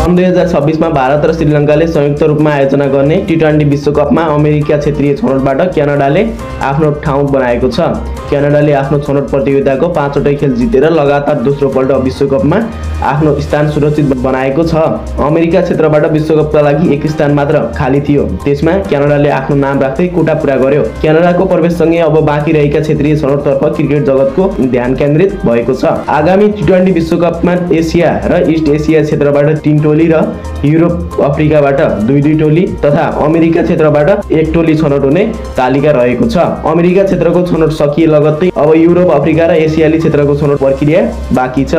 सन् 2026 मा भारत र श्रीलङ्काले संयुक्त रूपमा आयोजना गर्ने टी20 विश्वकपमा अमेरिका क्षेत्रीय छनौटबाट क्यानाडाले आफ्नो ठाउँ बनाएको छ। क्यानाडाले आफ्नो छनौट प्रतियोगिताको 5 वटै खेल जितेर लगातार दोस्रो पल्ट विश्वकपमा आफ्नो स्थान सुरक्षित बनाएको छ। अमेरिका क्षेत्रबाट विश्वकपका लागि एक स्थान मात्र खाली थियो, त्यसमा क्यानाडाले आफ्नो नाम राख्दै कोटा पूरा गर्यो। क्यानाडाको प्रवेशसँगै अब बाँकी रहेका क्षेत्रीय छनौटतर्फ क्रिकेट जगतको ध्यान केन्द्रित भएको छ। आगामी टी20 विश्वकपमा एसिया र इस्ट एसिया क्षेत्रबाट 3 टोली र युरोप अफ्रिकाबाट 2-2 टोली तथा अमेरिका क्षेत्रबाट 1 टोली छनौट हुने तालिका रहेको छ। अमेरिका क्षेत्रको छनौट सकिए लगत्तै अब युरोप अफ्रिका र एसियाली क्षेत्रको छनौट प्रक्रिया बाँकी छ,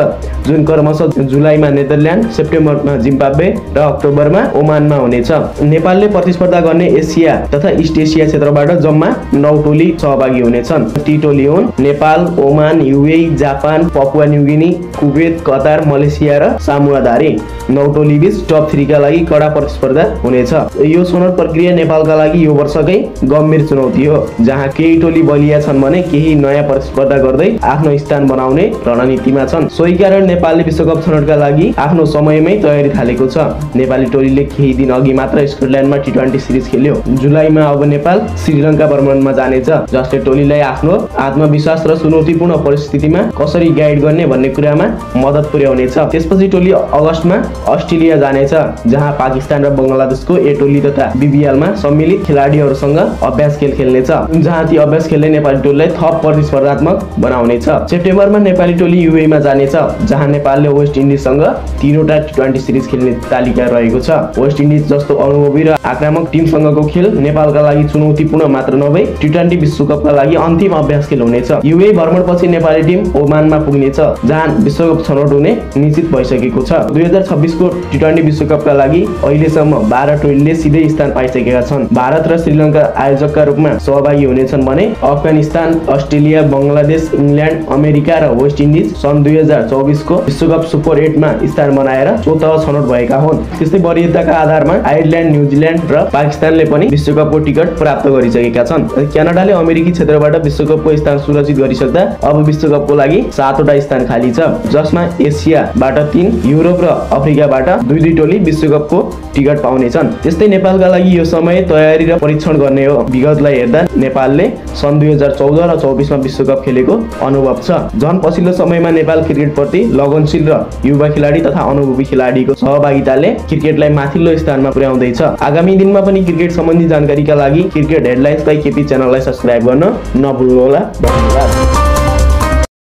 जुन क्रमशः जुलाईमा नेदरल्यान्ड, सेप्टेम्बरमा जिम्बाब्वे र अक्टोबरमा ओमानमा हुनेछ। नेपालले प्रतिस्पर्धा गर्ने एसिया तथा इस्ट एसिया क्षेत्रबाट जम्मा 9 टोली सहभागी हुनेछन्। ती टोली हुन् Nepal, Oman, UAE, Japan, Papua New Guinea, Kuwait, Qatar, Malaysia र सामुआधारी। 9 टोली बीच टप 3 का लागि कडा प्रतिस्पर्धा हुनेछ। यो छनौट प्रक्रिया नेपालका लागि यो वर्षकै गम्भीर चुनौती हो, जहाँ केही टोली बलिया छन् भने केही नयाँ प्रतिस्पर्धा गर्दै आफ्नो स्थान बनाउने रणनीतिमा छन्। सोही कारण नेपालले विश्वकप छनौटका लागि आफ्नो समयमै तयारी थालेको छ। नेपाली टोलीले केही दिन अघि मात्र स्कटल्यान्डमा टी20 सिरिज खेल्यो। जुलाईमा अब नेपाल श्रीलङ्का भ्रमणमा जानेछ, जसले टोलीलाई आफ्नो आत्मविश्वास र चुनौतीपूर्ण परिस्थितिमा कसरी गाइड गर्ने भन्ने कुरामा मद्दत पुर्याउनेछ। त्यसपछि टोली अगस्तमा अस्ट्रेलिया जानेछ, जहाँ पाकिस्तान र बंगलादेशको ए टोली तथा बीबीएलमा सम्मिलित खेलाडीहरूसँग अभ्यास खेल खेल्नेछ, जहाँ ती अभ्यास खेलले नेपाली टोलीलाई थप प्रतिस्पर्धात्मक बनाउनेछ। सेप्टेम्बरमा नेपाली टोली युएईमा जानेछ, जहाँ नेपालले वेस्ट इन्डिजसँग 3 वटा टी20 सिरिज खेल्ने तालिका रहेको छ। वेस्ट इन्डिज जस्तो अनुभवी र आक्रामक टिमसँगको खेल नेपालका लागि चुनौतीपूर्ण मात्र नभई टी20 विश्वकपका लागि अन्तिम अभ्यास खेल हुनेछ। युएई भ्रमणपछि नेपाली टिम ओमानमा पुग्नेछ, जहाँ विश्वकप छनौट हुने निश्चित भइसकेको छ। 2026 को टी20 विश्वकपका लागि अहिलेसम्म 12 टोलीले सिधै स्थान पाइसकेका छन्। भारत र श्रीलङ्का आयोजकका रूपमा सहभागी हुनेछन् भने Afghanistan, Australia, Bangladesh, England, America र वेस्ट इन्डिज सन् 2024 को विश्वकप सुपर 8 मा स्थान बनाएर स्वतः छनौट भएका हुन्। त्यस्तै वरियताका आधारमा आयरल्यान्ड, न्युजिल्यान्ड र पाकिस्तानले पनि विश्वकपको टिकट प्राप्त गरिसकेका छन्। क्यानाडाले अमेरिकी क्षेत्रबाट विश्वकपको स्थान सुरक्षित गरिसक्दा अब विश्वकपको लागि 7 वटा स्थान खाली छ, जसमा एसियाबाट 3, युरोप र अफ्रिकाबाट 2-2 टोली विश्वकपको टिकट पाउनेछन्। त्यस्तै नेपालका लागि यो समय तयारी र परीक्षण गर्ने हो। विगतलाई हेर्दा नेपालले सन् 2014 र 24 मा विश्वकप खेलेको अनुभव छ। झन् पछिल्लो समयमा नेपाल क्रिकेटप्रति लगनशील र युवा खेलाडी तथा अनुभवी खेलाडीको सहभागिताले क्रिकेटलाई माथिल्लो स्थानमा पुर्याउँदैछ। आगामी दिनमा पनि क्रिकेट सम्बन्धी जानकारीका लागि क्रिकेट हेडलाइन्स बाइ केपी च्यानललाई सब्स्क्राइब गर्न नभुल्नुहोला। धन्यवाद।